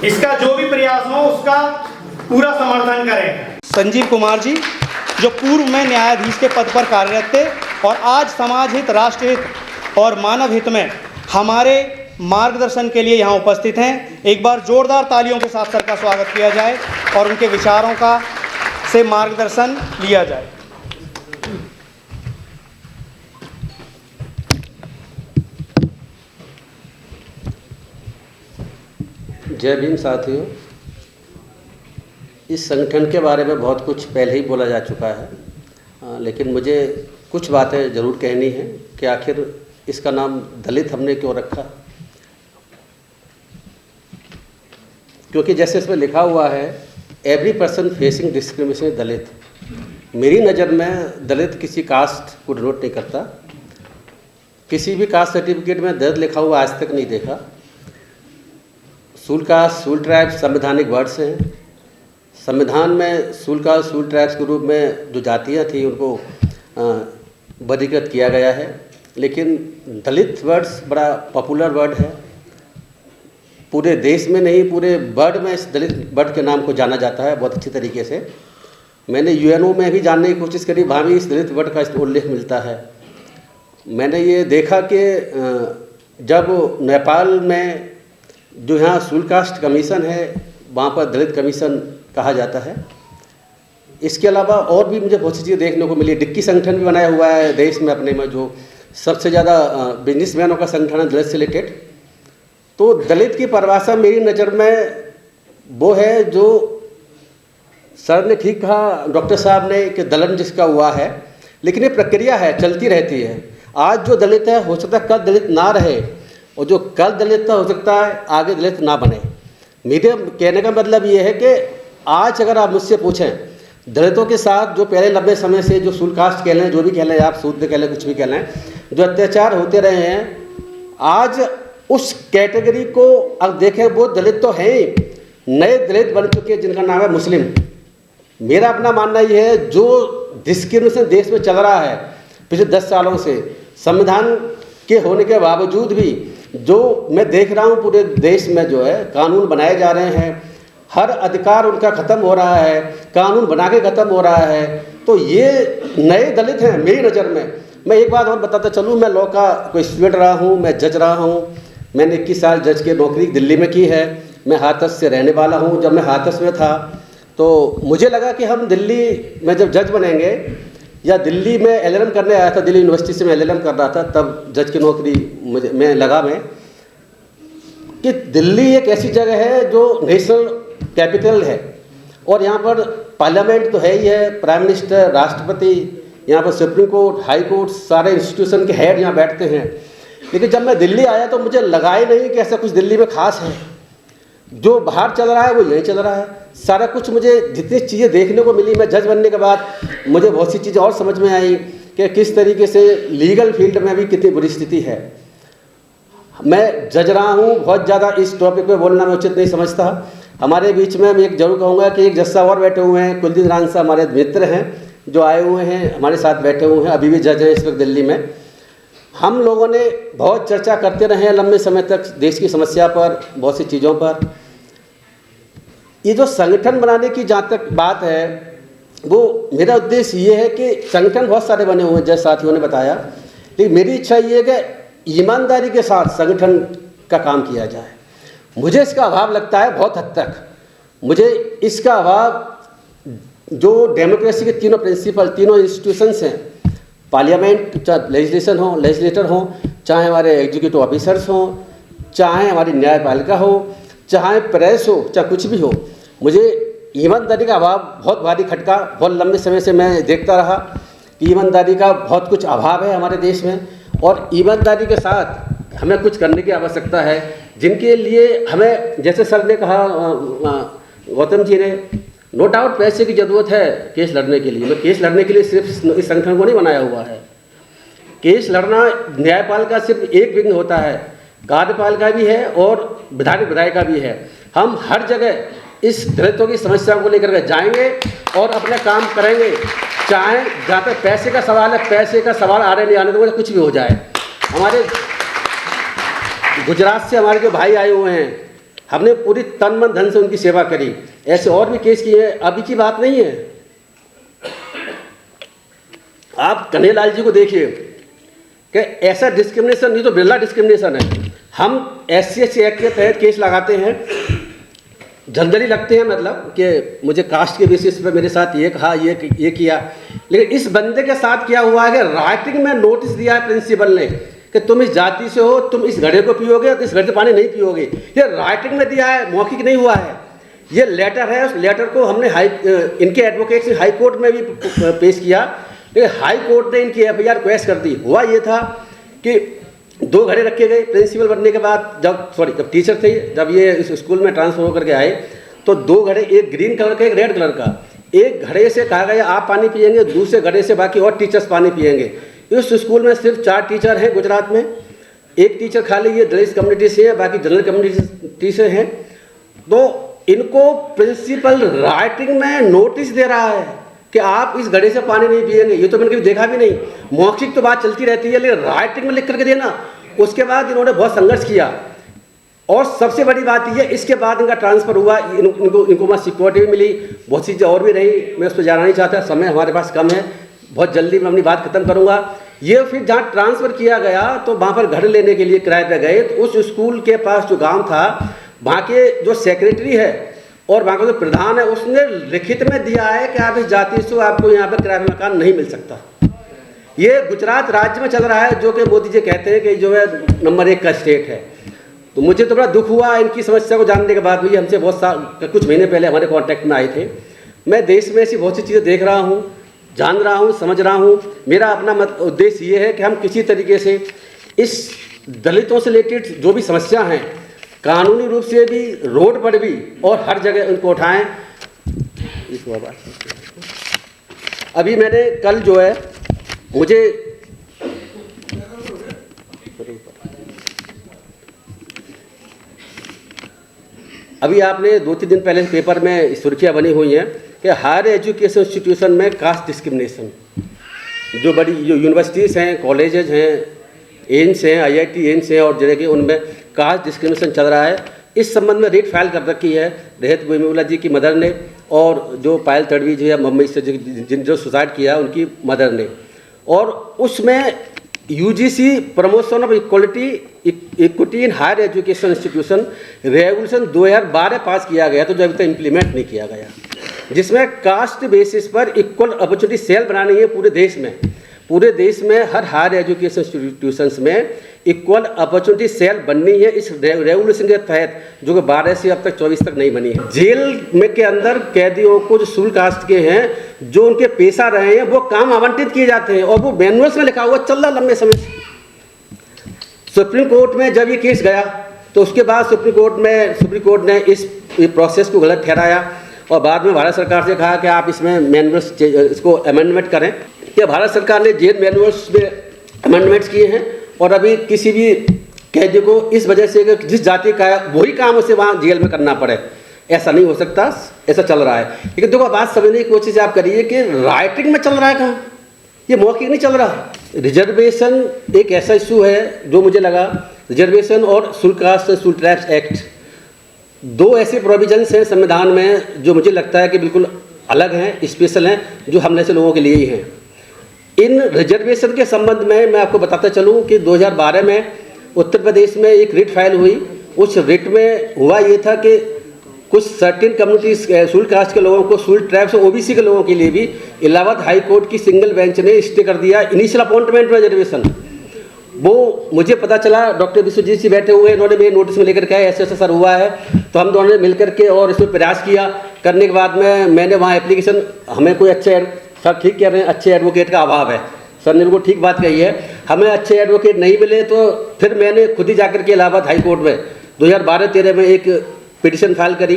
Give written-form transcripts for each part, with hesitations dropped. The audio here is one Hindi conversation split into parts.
इसका जो भी प्रयास हो उसका पूरा समर्थन करें। संजीव कुमार जी, जो पूर्व में न्यायाधीश के पद पर कार्यरत थे और आज समाज हित, राष्ट्र हित और मानव हित में हमारे मार्गदर्शन के लिए यहाँ उपस्थित हैं। एक बार जोरदार तालियों के साथ सर का स्वागत किया जाए और उनके विचारों का से मार्गदर्शन लिया जाए। जय भीम साथियों, इस संगठन के बारे में बहुत कुछ पहले ही बोला जा चुका है, लेकिन मुझे कुछ बातें ज़रूर कहनी है कि आखिर इसका नाम दलित हमने क्यों रखा। क्योंकि जैसे इसमें लिखा हुआ है, एवरी पर्सन फेसिंग डिस्क्रिमिनेशन दलित। मेरी नज़र में दलित किसी कास्ट को डिनोट नहीं करता। किसी भी कास्ट सर्टिफिकेट में दलित लिखा हुआ आज तक नहीं देखा। सूल कास्ट, सूल ट्राइब्स संवैधानिक वर्ड्स हैं। संविधान में सूल कास्ट, सूल ट्राइब्स के रूप में जो जातियाँ थी उनको वर्गीकृत किया गया है, लेकिन दलित वर्ड्स बड़ा पॉपुलर वर्ड है। पूरे देश में नहीं, पूरे वर्ल्ड में इस दलित वर्ड के नाम को जाना जाता है बहुत अच्छी तरीके से। मैंने यूएनओ में भी जानने की कोशिश करी, वहाँ भी इस दलित वर्ड का उल्लेख मिलता है। मैंने ये देखा कि जब नेपाल में जो यहाँ सूल कास्ट कमीशन है, वहाँ पर दलित कमीशन कहा जाता है। इसके अलावा और भी मुझे बहुत सी चीज़ें देखने को मिली। डिक्की संगठन भी बनाया हुआ है देश में अपने में, जो सबसे ज़्यादा बिजनेसमैनों का संगठन है दलित से रिलेटेड। तो दलित की परिभाषा मेरी नज़र में वो है जो सर ने ठीक कहा, डॉक्टर साहब ने, कि दलन जिसका हुआ है, लेकिन ये प्रक्रिया है, चलती रहती है। आज जो दलित है हो सकता है कल दलित ना रहे, और जो कल दलित हो सकता है आगे दलित ना बने। मेरे कहने का मतलब ये है कि आज अगर आप मुझसे पूछें, दलितों के साथ जो पहले लंबे समय से जो सूल कास्ट कह लें, जो भी कह लें, आप सूद कह लें, कुछ भी कह लें, जो अत्याचार होते रहे हैं, आज उस कैटेगरी को अब देखें, वो दलित तो हैं ही, नए दलित बन चुके हैं जिनका नाम है मुस्लिम। मेरा अपना मानना ये है, जो डिस्क्रिमिनेशन देश में चल रहा है पिछले 10 सालों से, संविधान के होने के बावजूद भी जो मैं देख रहा हूँ पूरे देश में जो है कानून बनाए जा रहे हैं, हर अधिकार उनका ख़त्म हो रहा है, कानून बना के ख़त्म हो रहा है। तो ये नए दलित हैं मेरी नज़र में। मैं एक बात और बताता चलूँ, मैं लॉ का कोई स्टूडेंट रहा हूँ, मैं जज रहा हूँ। मैंने 21 साल जज की नौकरी दिल्ली में की है। मैं हाथरस से रहने वाला हूँ। जब मैं हाथरस में था तो मुझे लगा कि हम दिल्ली में जब जज बनेंगे, या दिल्ली में एलएलएम करने आया था, दिल्ली यूनिवर्सिटी से मैं एलएलएम कर रहा था, तब जज की नौकरी मैं कि दिल्ली एक ऐसी जगह है जो नेशनल कैपिटल है, और यहाँ पर पार्लियामेंट तो है ही है, प्राइम मिनिस्टर, राष्ट्रपति, यहाँ पर सुप्रीम कोर्ट, हाई कोर्ट, सारे इंस्टीट्यूशन के हेड यहाँ बैठते हैं। लेकिन जब मैं दिल्ली आया तो मुझे लगा ही नहीं कि ऐसा कुछ दिल्ली में खास है। जो बाहर चल रहा है वो यहीं चल रहा है। सारा कुछ मुझे जितनी चीज़ें देखने को मिली, मैं जज बनने के बाद मुझे बहुत सी चीज़ें और समझ में आई कि किस तरीके से लीगल फील्ड में भी कितनी बुरी स्थिति है। मैं जज रहा हूँ, बहुत ज़्यादा इस टॉपिक पे बोलना मैं उचित नहीं समझता। हमारे बीच में मैं एक जरूर कहूँगा कि एक जज साहब और बैठे हुए हैं, कुलदीप रान साहब हमारे मित्र हैं, जो आए हुए हैं हमारे साथ बैठे हुए हैं, अभी भी जज हैं इस वक्त दिल्ली में। हम लोगों ने बहुत चर्चा करते रहे हैं लंबे समय तक देश की समस्या पर, बहुत सी चीज़ों पर। ये जो संगठन बनाने की जहाँ तक बात है, वो मेरा उद्देश्य ये है कि संगठन बहुत सारे बने हुए हैं जैसे साथियों ने बताया, लेकिन मेरी इच्छा ये है कि ईमानदारी के साथ संगठन का काम किया जाए। मुझे इसका अभाव लगता है बहुत हद तक। मुझे इसका अभाव जो डेमोक्रेसी के तीनों प्रिंसिपल, तीनों इंस्टीट्यूशंस हैं, पार्लियामेंट, चाहे लेजिस्लेटर हो, चाहे हमारे एग्जीक्यूटिव ऑफिसर्स हों, चाहे हमारी न्यायपालिका हो, चाहे प्रेस हो, चाहे कुछ भी हो, मुझे ईमानदारी का अभाव बहुत भारी खटका। बहुत लंबे समय से मैं देखता रहा कि ईमानदारी का बहुत कुछ अभाव है हमारे देश में, और ईमानदारी के साथ हमें कुछ करने की आवश्यकता है, जिनके लिए हमें, जैसे सर ने कहा, गौतम जी ने, नो डाउट पैसे की ज़रूरत है केस लड़ने के लिए। मैं केस लड़ने के लिए सिर्फ इस संगठन को नहीं बनाया हुआ है। केस लड़ना, न्यायपालिका सिर्फ एक विंग होता है, कार्यपालिका भी है और विधायिका भी है। हम हर जगह इस दलितों की समस्याओं को लेकर के जाएंगे और अपना काम करेंगे, चाहे जहाँ तक पैसे का सवाल है, पैसे का सवाल आने नहीं आने तो कुछ भी हो जाए। हमारे गुजरात से हमारे जो भाई आए हुए हैं, हमने पूरी तन मन धन से उनकी सेवा करी। ऐसे और भी केस किए हैं, अभी की बात नहीं है। आप कन्हैयालाल जी को देखिए कि ऐसा डिस्क्रिमिनेशन नहीं तो बिरला डिस्क्रिमिनेशन है। हम SC एक्ट के तहत केस लगाते हैं, जनरली लगते हैं, मतलब कि मुझे कास्ट के बेसिस पर मेरे साथ ये कहा, ये किया। लेकिन इस बंदे के साथ क्या हुआ है कि राइटिंग में नोटिस दिया है प्रिंसिपल ने कि तुम इस जाति से हो, तुम इस घड़े को पियोगे तो इस घड़े से पानी नहीं पियोगे। ये राइटिंग में दिया है, मौखिक नहीं हुआ है। ये लेटर है, उस लेटर को हमने इनके एडवोकेट ने हाई कोर्ट में भी पेश किया, लेकिन हाई कोर्ट ने इनकी FIR क्वेश कर दी। हुआ ये था कि 2 घड़े रखे गए प्रिंसिपल बनने के बाद, जब टीचर थे, जब ये इस स्कूल में ट्रांसफर होकर के आए तो 2 घड़े, एक ग्रीन कलर का एक रेड कलर का। एक घड़े से कहा गया आप पानी पिएंगे, दूसरे घड़े से बाकी और टीचर्स पानी पिएंगे। इस स्कूल में सिर्फ 4 टीचर हैं गुजरात में, एक टीचर खाली ये दलित कम्युनिटी से है, बाकी जनरल कम्युनिटी से हैं। तो इनको प्रिंसिपल राइटिंग में नोटिस दे रहा है कि आप इस घड़े से पानी नहीं पिएंगे। ये तो मैंने कभी देखा भी नहीं। मौखिक तो बात चलती रहती है, लेकिन राइटिंग में लिख करके देना। उसके बाद इन्होंने बहुत संघर्ष किया और सबसे बड़ी बात यह, इसके बाद इनका ट्रांसफ़र हुआ, इनको वहाँ सिक्योरिटी भी मिली, बहुत चीज़ें और भी रही, मैं उस पर जाना नहीं चाहता, समय हमारे पास कम है, बहुत जल्दी मैं अपनी बात खत्म करूँगा। ये फिर जहाँ ट्रांसफ़र किया गया तो वहाँ पर घर लेने के लिए किराए पर गए, तो उस स्कूल के पास जो गाँव था, वहाँ के जो सेक्रेटरी है और वहाँ का जो प्रधान है, उसने लिखित में दिया है कि आप इस जाति से आपको यहाँ पर किराए पर मकान नहीं मिल सकता। ये गुजरात राज्य में चल रहा है, जो कि मोदी जी कहते हैं कि जो है नंबर 1 का स्टेट है। तो मुझे तो बड़ा दुख हुआ इनकी समस्या को जानने के बाद भी। हमसे कुछ महीने पहले हमारे कांटेक्ट में आए थे। मैं देश में ऐसी बहुत सी चीज़ें देख रहा हूँ, जान रहा हूँ, समझ रहा हूँ। मेरा अपना उद्देश्य ये है कि हम किसी तरीके से इस दलितों से रिलेटेड जो भी समस्या हैं, कानूनी रूप से भी, रोड पर भी और हर जगह उनको उठाएं। अभी मैंने कल जो है मुझे अभी आपने 2-3 दिन पहले पेपर में सुर्खियाँ बनी हुई हैं कि हायर एजुकेशन इंस्टीट्यूशन में कास्ट डिस्क्रिमिनेशन, जो बड़ी जो यूनिवर्सिटीज़ हैं, कॉलेजेज हैं, एम्स हैं, IIT एम्स हैं और जगह के, उनमें कास्ट डिस्क्रिमिनेशन चल रहा है। इस संबंध में रेट फाइल कर रखी है रेहत गोइमेवाला जी की मदर ने, और जो पायल तड़वी जी है मुंबई से जो सुसाइड किया उनकी मदर ने। और उसमें UGC promotion of equity in higher education institution regulation 2012 pass किया गया, तो जो अभी तक इम्प्लीमेंट नहीं किया गया, जिसमें कास्ट बेसिस पर इक्वल अपॉर्चुनिटी सेल बनानी है पूरे देश में। पूरे देश में हर हायर एजुकेशन इंस्टीट्यूशंस में इक्वल अपॉर्चुनिटी सेल बननी है इस रेगुलेशन के तहत, जो कि 12 से अब तक 24 तक नहीं बनी है। जेल में के अंदर कैदियों को जो शुल्क कास्ट के हैं, जो उनके पेशा रहे हैं, वो काम आवंटित किए जाते हैं और वो मैनुअल्स में लिखा हुआ चल रहा लंबे समय से। सुप्रीम कोर्ट में जब ये केस गया तो उसके बाद सुप्रीम कोर्ट ने इस प्रोसेस को गलत ठहराया और बाद में भारत सरकार से कहा कि आप इसमें मैनुअल्स इसको अमेंडमेंट करें। कि भारत सरकार ने जेल मैनुअल्स में अमेंडमेंट्स किए हैं और अभी किसी भी कैदी को इस वजह से कि जिस जाति का है वही काम उसे वहाँ जेल में करना पड़े, ऐसा नहीं हो सकता। ऐसा चल रहा है। लेकिन देखो बात समझने की कोशिश आप करिए कि राइटिंग में चल रहा है कहाँ, ये मौखिक नहीं चल रहा। रिजर्वेशन एक ऐसा इशू है जो मुझे लगा, रिजर्वेशन और शुल्क कास्ट शुल्क ट्राइब्स एक्ट, 2 ऐसे प्रोविजंस हैं संविधान में जो मुझे लगता है कि बिल्कुल अलग हैं, स्पेशल हैं, जो हम जैसे लोगों के लिए ही हैं। इन रिजर्वेशन के संबंध में मैं आपको बताता चलूं कि 2012 में उत्तर प्रदेश में एक रिट फाइल हुई। उस रिट में हुआ ये था कि कुछ सर्टेन कम्युनिटीज शुल्क कास्ट के लोगों को, शुल्क ट्राइब्स और OBC के लोगों के लिए भी इलाहाबाद हाई कोर्ट की सिंगल बेंच ने स्टे कर दिया इनिशियल अपॉइंटमेंट में रिजर्वेशन। वो मुझे पता चला, डॉक्टर विश्वजीत जी बैठे हुए, इन्होंने मेरे नोटिस में लेकर के आए ऐसे सर हुआ है, तो हम दोनों ने मिल करके और इसमें प्रयास किया। करने के बाद में मैंने वहाँ एप्लीकेशन, हमें कोई अच्छे, सर ठीक कह रहे हैं, अच्छे एडवोकेट का अभाव है, सर ने उनको ठीक बात कही है, हमें अच्छे एडवोकेट नहीं मिले, तो फिर मैंने खुद ही जाकर के इलाहाबाद हाई कोर्ट में 2012-13 में एक पिटिशन फाइल करी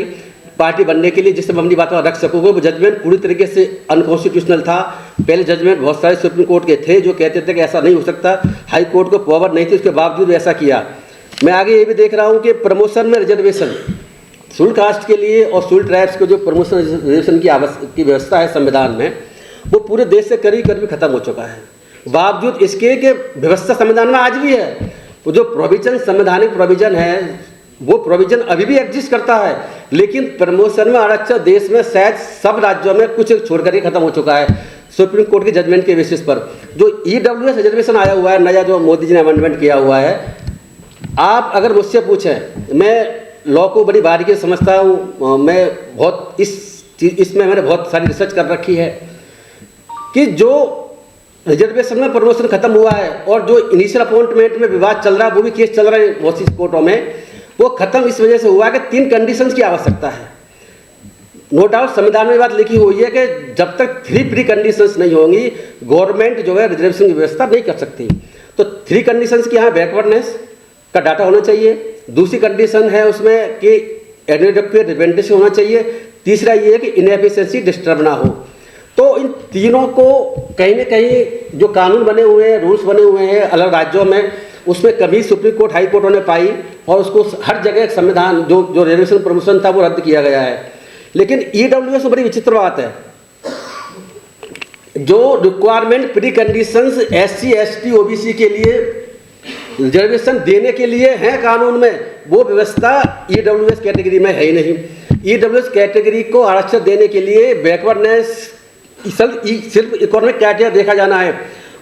पार्टी बनने के लिए, जिससे मैं अपनी बात रख सकूँगा। वो जजमेंट पूरी तरीके से अनकॉन्स्टिट्यूशनल था। पहले जजमेंट बहुत सारे सुप्रीम कोर्ट के थे जो कहते थे कि ऐसा नहीं हो सकता, हाई कोर्ट को पावर नहीं थी, उसके बावजूद ऐसा किया। मैं आगे ये भी देख रहा हूँ कि प्रमोशन में रिजर्वेशन, शुल्क कास्ट के लिए और शुल्क ट्राइब्स को जो प्रमोशन रिजर्वेशन की व्यवस्था है संविधान में, वो पूरे देश से करीब करीब खत्म हो चुका है। बावजूद इसके कि व्यवस्था संविधान में आज भी है, वो जो प्रोविजन, संवैधानिक प्रोविजन है वो प्रोविजन अभी भी एग्जिस्ट करता है, लेकिन प्रमोशन में आरक्षण देश में शायद सब राज्यों में कुछ छोड़कर ही खत्म हो चुका है सुप्रीम कोर्ट की जजमेंट के बेसिस पर। जो ईडब्ल्यूएस रिजर्वेशन आया हुआ है नया, जो मोदी जी ने अमेंडमेंट किया हुआ है, आप अगर मुझसे पूछें, मैं लॉ को बड़ी बारीकी से समझता हूँ, मैं बहुत इसमें मैंने बहुत सारी रिसर्च कर रखी है कि जो रिजर्वेशन में प्रमोशन खत्म हुआ है और जो इनिशियल अपॉइंटमेंट में विवाद चल रहा है, वो भी केस चल रहा है बहुत सी कोर्टों में, वो खत्म इस वजह से हुआ है कि 3 कंडीशंस की आवश्यकता है। नो डाउट संविधान में बात लिखी हुई है कि जब तक 3 प्री कंडीशंस नहीं होंगी गवर्नमेंट जो है रिजर्वेशन की व्यवस्था नहीं कर सकती। तो 3 कंडीशंस की यहाँ बैकवर्डनेस का डाटा होना चाहिए, दूसरी कंडीशन है उसमें कि एडमिनिस्ट्रेटिव रिप्रेजेंटेशन होना चाहिए, तीसरा ये है कि इनएफिशिएंसी डिस्टर्ब ना हो। तो इन तीनों को कहीं ना कहीं जो कानून बने हुए हैं, रूल्स बने हुए हैं अलग राज्यों में, उसमें कभी सुप्रीम कोर्ट हाई कोर्टों ने पाई और उसको हर जगह संविधान जो रिजर्वेशन प्रमोशन था वो रद्द किया गया है। लेकिन ईडब्ल्यूएस में बड़ी विचित्र बात है, जो requirement pre conditions SC ST OBC के लिए रिजर्वेशन देने के लिए है कानून में, वो व्यवस्था ईडब्ल्यूएस कैटेगरी में है ही नहीं। ईडब्ल्यूएस कैटेगरी को आरक्षण देने के लिए बैकवर्डनेस सिर्फ इकोनॉमिक क्राइटेरिया देखा जाना है,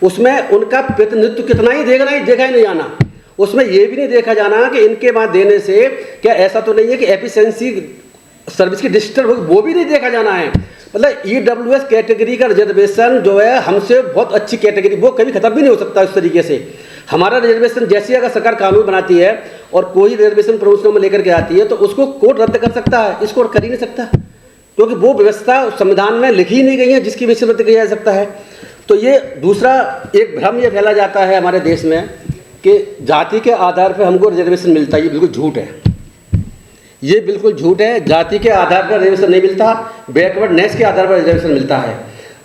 उसमें उनका प्रतिनिधित्व कितना ही देखा ही नहीं जाना, उसमें यह भी नहीं देखा जाना कि इनके बाद देने से क्या ऐसा तो नहीं है कि एफिशिएंसी सर्विस की डिस्टर्ब होगी, वो भी नहीं देखा जाना है। मतलब ईडब्ल्यूएस कैटेगरी का रिजर्वेशन जो है हमसे बहुत अच्छी कैटेगरी, वो कभी खत्म भी नहीं हो सकता इस तरीके से। हमारा रिजर्वेशन जैसे अगर सरकार कानून बनाती है और कोई रिजर्वेशन प्रमोशन में लेकर के आती है तो उसको कोर्ट रद्द कर सकता है, इसको कर ही नहीं सकता, क्योंकि वो व्यवस्था संविधान में लिखी ही नहीं गई है जिसकी बेसिस पर रद्द किया जा सकता है। तो ये दूसरा एक भ्रम ये फैला जाता है हमारे देश में कि जाति के आधार पर हमको रिजर्वेशन मिलता है, ये बिल्कुल झूठ है, ये बिल्कुल झूठ है। जाति के आधार पर रिजर्वेशन नहीं मिलता, बैकवर्डनेस के आधार पर रिजर्वेशन मिलता है।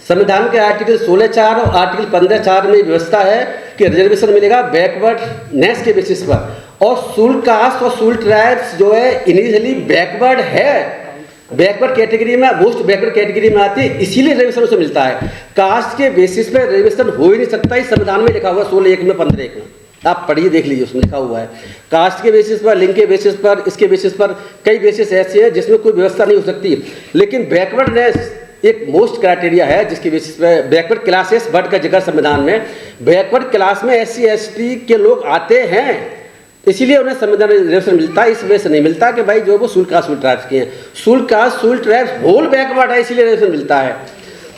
संविधान के आर्टिकल 16(4) और आर्टिकल 15(4) में व्यवस्था है कि रिजर्वेशन मिलेगा बैकवर्डनेस के बेसिस पर, और शेड्यूल्ड कास्ट और शेड्यूल्ड ट्राइब्स जो है इनिशियली बैकवर्ड है, बैकवर्ड कैटेगरी में, मोस्ट बैकवर्ड कैटेगरी में आती है, इसीलिए रिजर्वेशन उसे मिलता है। कास्ट के बेसिस पर रिजर्वेशन हो ही नहीं सकता, इस संविधान में लिखा हुआ 16(1) में 15(1) में, आप पढ़िए देख लीजिए, उसमें लिखा हुआ है। कास्ट के बेसिस पर, लिंग के बेसिस पर, इसके बेसिस पर कई बेसिस ऐसे हैं जिसमें कोई व्यवस्था नहीं हो सकती। लेकिन बैकवर्डनेस एक मोस्ट क्राइटेरिया है जिसके बेसिस पे बैकवर्ड क्लासेस वर्ड का जगह संविधान में, बैकवर्ड क्लास में SC ST के लोग आते हैं, इसीलिए उन्हें संविधान रिजर्वेशन मिलता है। इस वजह से नहीं मिलता कि भाई जो वो शेड्यूल्ड कास्ट शेड्यूल्ड ट्राइब्स के हैं, scheduled caste scheduled tribes whole backward है, इसीलिए रिजर्वेशन मिलता है।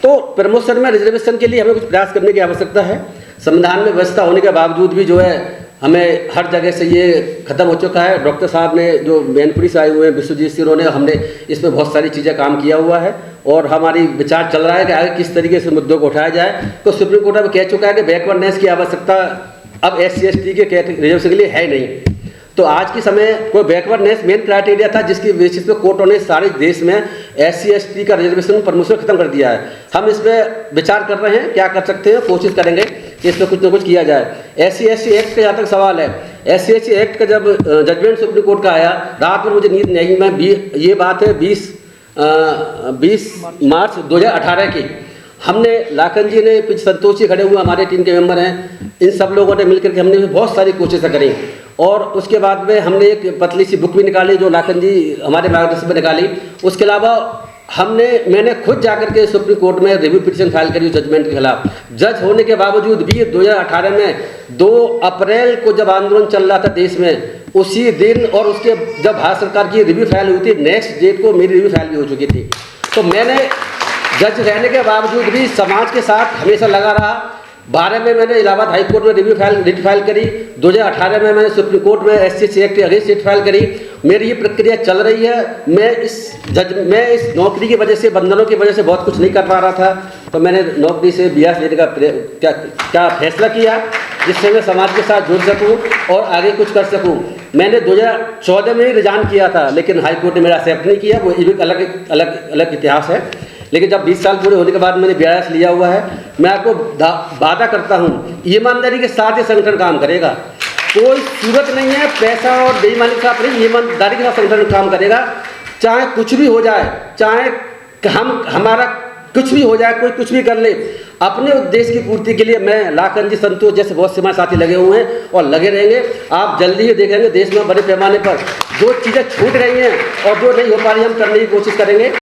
तो प्रमोशन में रिजर्वेशन के लिए हमें कुछ प्रयास करने की आवश्यकता है। संविधान में व्यवस्था होने के बावजूद भी जो है हमें हर जगह से ये खत्म हो चुका है। डॉक्टर साहब ने जो मैनपुरी से आए हुए हैं, विश्वजीत सिंह, उन्होंने हमने इसमें बहुत सारी चीज़ें काम किया हुआ है और हमारी विचार चल रहा है कि आगे किस तरीके से मुद्दों को उठाया जाए। तो सुप्रीम कोर्ट अब कह चुका है कि बैकवर्डनेस की आवश्यकता अब SC ST के रिजर्वेशन के लिए है नहीं। तो आज के समय कोई बैकवर्डनेस मेन क्राइटेरिया था जिसकी बेसिस पे कोर्टों ने सारे देश में SC ST का रिजर्वेशन प्रमोशन खत्म कर दिया है। हम इस पर विचार कर रहे हैं क्या कर सकते हैं, कोशिश करेंगे कि इस पर कुछ ना कुछ किया जाए। SC ST एक्ट का जहाँ तक सवाल है, SC ST एक्ट का जब जजमेंट सुप्रीम कोर्ट का आया, रात में मुझे नींद नहीं आई। मैं ये बात है 20 मार्च 2018 की, हमने लाखन जी ने, संतोष जी खड़े हुए हमारे टीम के मेंबर हैं, इन सब लोगों ने मिलकर के हमने बहुत सारी कोशिशें करी और उसके बाद में हमने एक पतली सी बुक भी निकाली जो लाखन जी हमारे मार्गदर्शन में निकाली। उसके अलावा मैंने खुद जाकर के सुप्रीम कोर्ट में रिव्यू पिटीशन फाइल करी जजमेंट के खिलाफ। जज होने के बावजूद भी 2018 में 2 अप्रैल को जब आंदोलन चल रहा था देश में, उसी दिन और उसके जब भारत सरकार की रिव्यू फाइल हुई थी, नेक्स्ट डेट को मेरी रिव्यू फाइल भी हो चुकी थी। तो मैंने जज रहने के बावजूद भी समाज के साथ हमेशा लगा रहा। 12 में मैंने इलाहाबाद हाई कोर्ट में रिट फाइल करी, 2018 में मैंने सुप्रीम कोर्ट में SC ST act against writ file करी। मेरी ये प्रक्रिया चल रही है। मैं इस नौकरी की वजह से, बंधनों की वजह से बहुत कुछ नहीं कर पा रहा था, तो मैंने नौकरी से बियास लेने का क्या फैसला किया जिससे मैं समाज के साथ जुड़ सकूं और आगे कुछ कर सकूं। मैंने 2014 में ही रिजाइन किया था, लेकिन हाई कोर्ट ने मेरा एक्सेप्ट नहीं किया, वो एक अलग इतिहास है। लेकिन जब 20 साल पूरे होने के बाद मैंने BIS लिया हुआ है, मैं आपको वादा करता हूँ ईमानदारी के साथ ये संगठन काम करेगा। कोई सूरत नहीं है पैसा और बेईमानी के साथ नहीं, ईमानदारी के साथ संगठन काम करेगा। चाहे कुछ भी हो जाए, चाहे हमारा कुछ भी हो जाए, कोई कुछ भी कर ले, अपने उद्देश्य की पूर्ति के लिए मैं, लाखन जी, संतोष जैसे बहुत से हमारे साथी लगे हुए हैं और लगे रहेंगे। आप जल्दी ही देखेंगे देश में बड़े पैमाने पर जो चीज़ें छूट रही हैं और जो नहीं हो पा रही हम करने की कोशिश करेंगे।